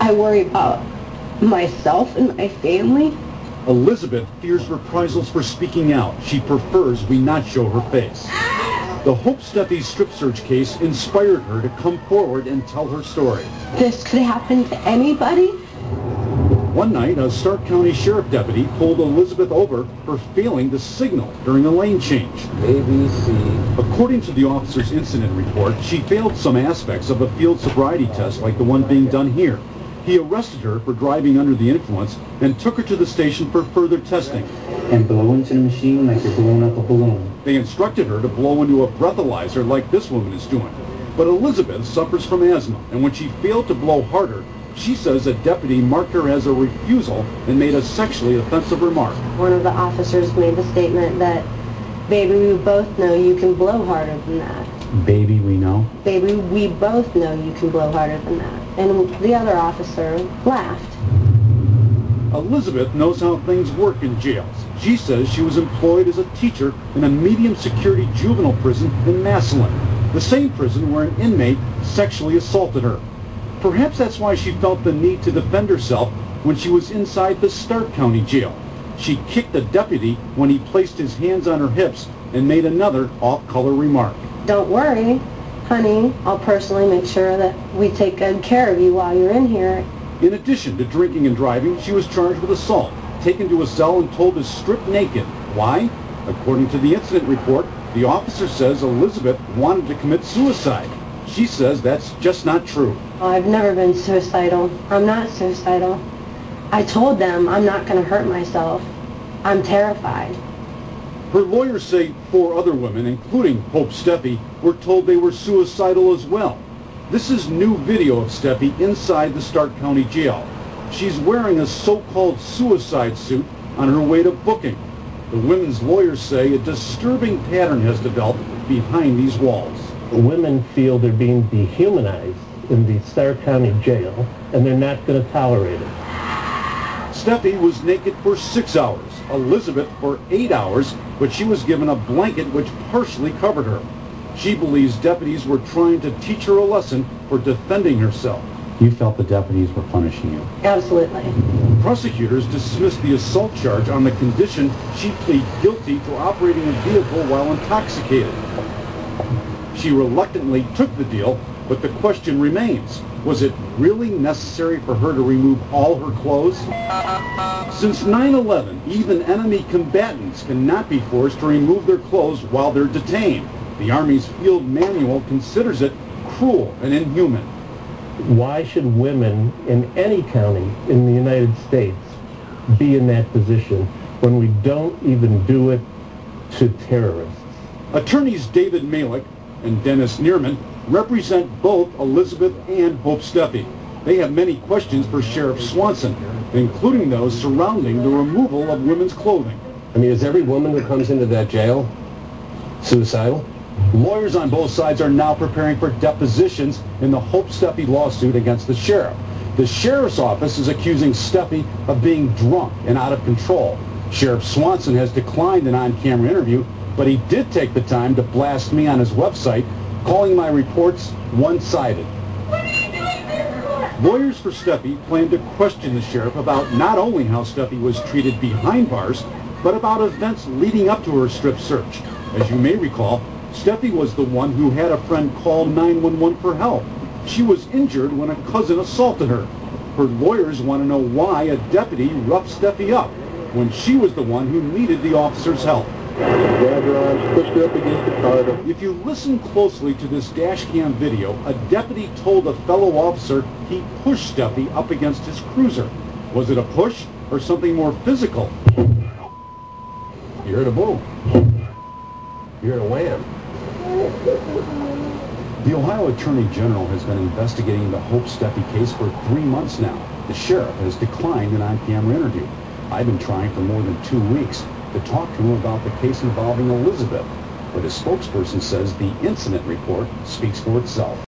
I worry about myself and my family. Elizabeth fears reprisals for speaking out. She prefers we not show her face. The Hope Steffey strip search case inspired her to come forward and tell her story. This could happen to anybody. One night, a Stark County Sheriff deputy pulled Elizabeth over for failing to signal during a lane change. ABC. According to the officer's incident report, she failed some aspects of a field sobriety test like the one being done here. He arrested her for driving under the influence and took her to the station for further testing. And blow into the machine like you're blowing up a balloon. They instructed her to blow into a breathalyzer like this woman is doing. But Elizabeth suffers from asthma, and when she failed to blow harder, she says a deputy marked her as a refusal and made a sexually offensive remark. One of the officers made the statement that, "Baby, we both know you can blow harder than that." Baby, we know. "Baby, we both know you can blow harder than that." And the other officer laughed. Elizabeth knows how things work in jails. She says she was employed as a teacher in a medium security juvenile prison in Massillon, the same prison where an inmate sexually assaulted her. Perhaps that's why she felt the need to defend herself when she was inside the Stark County jail. She kicked a deputy when he placed his hands on her hips and made another off-color remark. "Don't worry, honey, I'll personally make sure that we take good care of you while you're in here." In addition to drinking and driving, she was charged with assault, taken to a cell and told to strip naked. Why? According to the incident report, the officer says Elizabeth wanted to commit suicide. She says that's just not true. "I've never been suicidal. I'm not suicidal. I told them I'm not going to hurt myself. I'm terrified." Her lawyers say 4 other women, including Hope Steffey, were told they were suicidal as well. This is new video of Steffey inside the Stark County Jail. She's wearing a so-called suicide suit on her way to booking. The women's lawyers say a disturbing pattern has developed behind these walls. Women feel they're being dehumanized in the Stark County Jail, and they're not going to tolerate it. Steffey was naked for 6 hours, Elizabeth for 8 hours, but she was given a blanket which partially covered her. She believes deputies were trying to teach her a lesson for defending herself. You felt the deputies were punishing you. Absolutely. Prosecutors dismissed the assault charge on the condition she plead guilty to operating a vehicle while intoxicated. She reluctantly took the deal, but the question remains, was it really necessary for her to remove all her clothes? Since 9/11, even enemy combatants cannot be forced to remove their clothes while they're detained. The Army's field manual considers it cruel and inhuman. Why should women in any county in the United States be in that position when we don't even do it to terrorists? Attorneys David Malik and Dennis Neerman represent both Elizabeth and Hope Steffey. They have many questions for Sheriff Swanson, including those surrounding the removal of women's clothing. I mean, is every woman who comes into that jail suicidal? Lawyers on both sides are now preparing for depositions in the Hope Steffey lawsuit against the sheriff. The sheriff's office is accusing Steffey of being drunk and out of control. Sheriff Swanson has declined an on-camera interview, but he did take the time to blast me on his website, calling my reports one-sided. Lawyers for Steffey plan to question the sheriff about not only how Steffey was treated behind bars, but about events leading up to her strip search. As you may recall, Steffey was the one who had a friend call 911 for help. She was injured when a cousin assaulted her. Her lawyers want to know why a deputy roughed Steffey up when she was the one who needed the officer's help. Grab her arms, push her up against the car. If you listen closely to this dash cam video, a deputy told a fellow officer he pushed Steffey up against his cruiser. Was it a push or something more physical? You heard a boom. You heard a wham. The Ohio Attorney General has been investigating the Hope Steffey case for 3 months now. The sheriff has declined an on-camera interview. I've been trying for more than 2 weeks to talk to him about the case involving Elizabeth, but his spokesperson says the incident report speaks for itself.